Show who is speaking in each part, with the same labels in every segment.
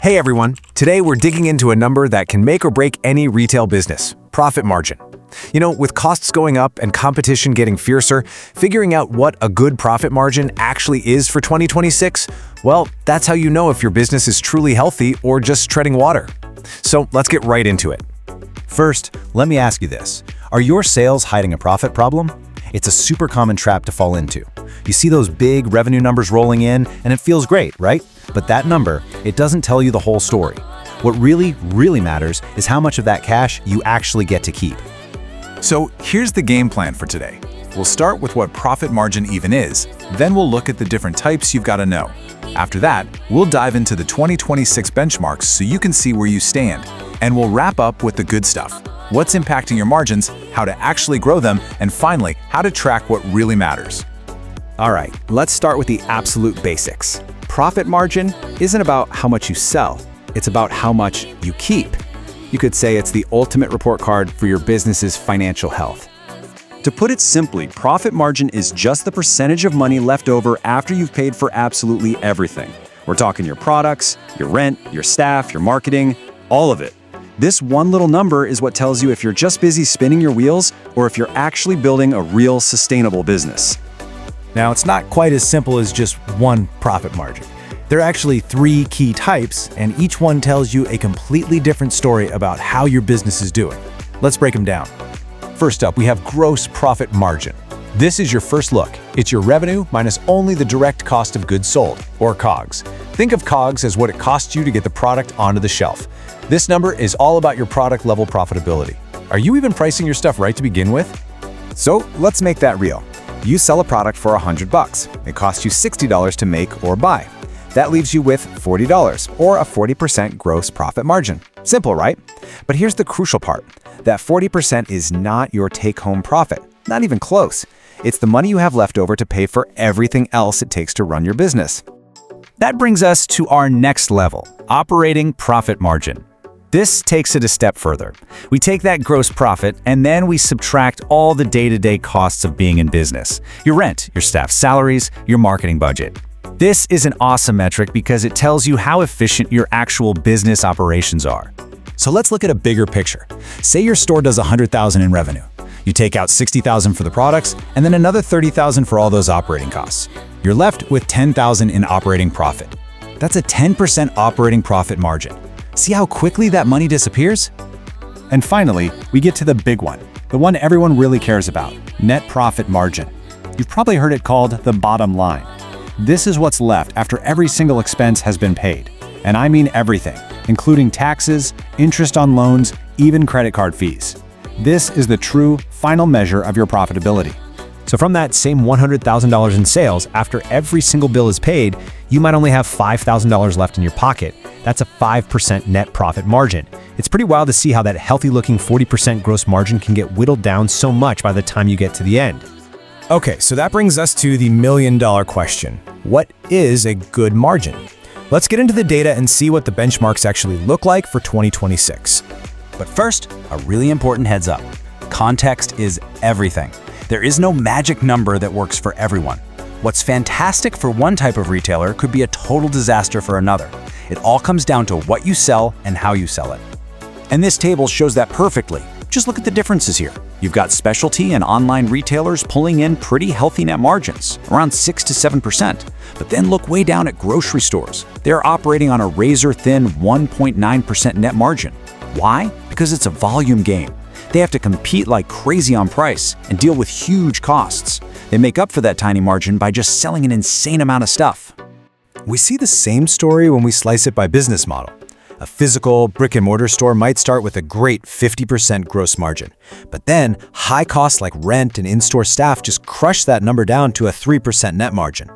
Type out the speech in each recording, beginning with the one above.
Speaker 1: Hey everyone, today we're digging into a number that can make or break any retail business, profit margin. With costs going up and competition getting fiercer, figuring out what a good profit margin actually is for 2026, well, that's how you know if your business is truly healthy or just treading water. So let's get right into it.
Speaker 2: First, let me ask you this. Are your sales hiding a profit problem? It's a super common trap to fall into. You see those big revenue numbers rolling in, and it feels great, right? But that number, it doesn't tell you the whole story. What really matters is how much of that cash you actually get to keep.
Speaker 3: So here's the game plan for today. We'll start with what profit margin even is, then we'll look at the different types you've got to know. After that, we'll dive into the 2026 benchmarks so you can see where you stand. And we'll wrap up with the good stuff. What's impacting your margins, how to actually grow them, and finally, how to track what really matters.
Speaker 1: All right, let's start with the absolute basics. Profit margin isn't about how much you sell, it's about how much you keep. You could say it's the ultimate report card for your business's financial health.
Speaker 4: To put it simply, profit margin is just the percentage of money left over after you've paid for absolutely everything. We're talking your products, your rent, your staff, your marketing, all of it. This one little number is what tells you if you're just busy spinning your wheels or if you're actually building a real sustainable business.
Speaker 2: Now, it's not quite as simple as just one profit margin. There are actually 3 key types, and each one tells you a completely different story about how your business is doing. Let's break them down. First up, we have gross profit margin. This is your first look. It's your revenue minus only the direct cost of goods sold, or COGS. Think of COGS as what it costs you to get the product onto the shelf. This number is all about your product level profitability. Are you even pricing your stuff right to begin with?
Speaker 1: So let's make that real. You sell a product for $100. It costs you $60 to make or buy. That leaves you with $40, or a 40% gross profit margin. Simple, right? But here's the crucial part. That 40% is not your take-home profit. Not even close. It's the money you have left over to pay for everything else it takes to run your business.
Speaker 2: That brings us to our next level, operating profit margin. This takes it a step further. We take that gross profit and then we subtract all the day-to-day costs of being in business. Your rent, your staff's salaries, your marketing budget. This is an awesome metric because it tells you how efficient your actual business operations are. So let's look at a bigger picture. Say your store does $100,000 in revenue. You take out $60,000 for the products and then another $30,000 for all those operating costs. You're left with $10,000 in operating profit. That's a 10% operating profit margin. See how quickly that money disappears? And finally, we get to the big one, the one everyone really cares about, net profit margin. You've probably heard it called the bottom line. This is what's left after every single expense has been paid. And I mean everything, including taxes, interest on loans, even credit card fees. This is the true final measure of your profitability. So from that same $100,000 in sales, after every single bill is paid, you might only have $5,000 left in your pocket. That's a 5% net profit margin. It's pretty wild to see how that healthy-looking 40% gross margin can get whittled down so much by the time you get to the end.
Speaker 1: Okay, so that brings us to the million-dollar question. What is a good margin? Let's get into the data and see what the benchmarks actually look like for 2026.
Speaker 4: But first, a really important heads up. Context is everything. There is no magic number that works for everyone. What's fantastic for one type of retailer could be a total disaster for another. It all comes down to what you sell and how you sell it. And this table shows that perfectly. Just look at the differences here. You've got specialty and online retailers pulling in pretty healthy net margins, around 6 to 7%. But then look way down at grocery stores. They're operating on a razor-thin 1.9% net margin. Why? Because it's a volume game. They have to compete like crazy on price and deal with huge costs. They make up for that tiny margin by just selling an insane amount of stuff.
Speaker 1: We see the same story when we slice it by business model. A physical brick-and-mortar store might start with a great 50% gross margin, but then high costs like rent and in-store staff just crush that number down to a 3% net margin.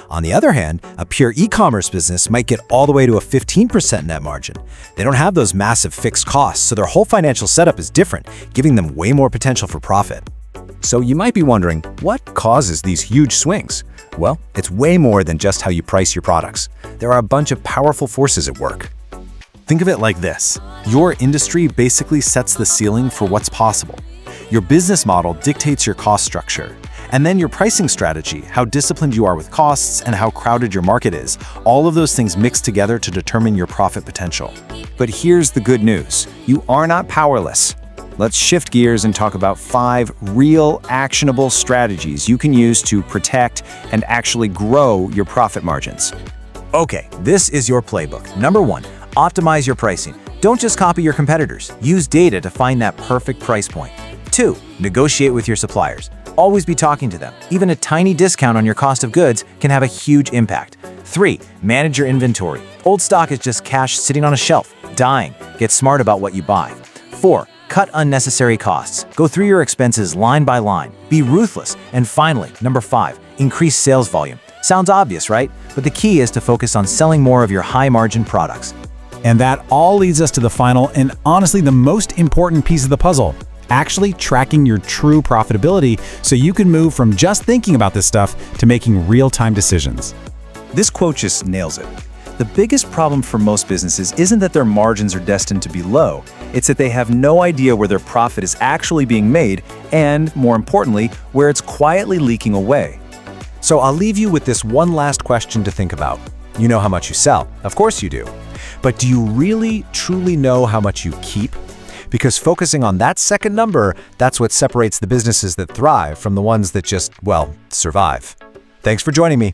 Speaker 1: On the other hand, a pure e-commerce business might get all the way to a 15% net margin. They don't have those massive fixed costs, so their whole financial setup is different, giving them way more potential for profit. So you might be wondering, what causes these huge swings? Well, it's way more than just how you price your products. There are a bunch of powerful forces at work. Think of it like this. Your industry basically sets the ceiling for what's possible. Your business model dictates your cost structure, And then your pricing strategy, how disciplined you are with costs and how crowded your market is. All of those things mix together to determine your profit potential.
Speaker 2: But here's the good news. You are not powerless. Let's shift gears and talk about 5 real, actionable strategies you can use to protect and actually grow your profit margins.
Speaker 1: Okay, this is your playbook. Number 1, optimize your pricing. Don't just copy your competitors. Use data to find that perfect price point. 2, negotiate with your suppliers. Always be talking to them. Even a tiny discount on your cost of goods can have a huge impact. 3, manage your inventory. Old stock is just cash sitting on a shelf, dying. Get smart about what you buy. 4, cut unnecessary costs. Go through your expenses line by line. Be ruthless. And finally, number 5, increase sales volume. Sounds obvious, right? But the key is to focus on selling more of your high-margin products.
Speaker 4: And that all leads us to the final and honestly the most important piece of the puzzle, actually tracking your true profitability so you can move from just thinking about this stuff to making real-time decisions.
Speaker 3: This quote just nails it. The biggest problem for most businesses isn't that their margins are destined to be low, it's that they have no idea where their profit is actually being made and, more importantly, where it's quietly leaking away.
Speaker 1: So I'll leave you with this one last question to think about. You know how much you sell. Of course you do. But do you really, truly know how much you keep? Because focusing on that second number, that's what separates the businesses that thrive from the ones that just, well, survive. Thanks for joining me.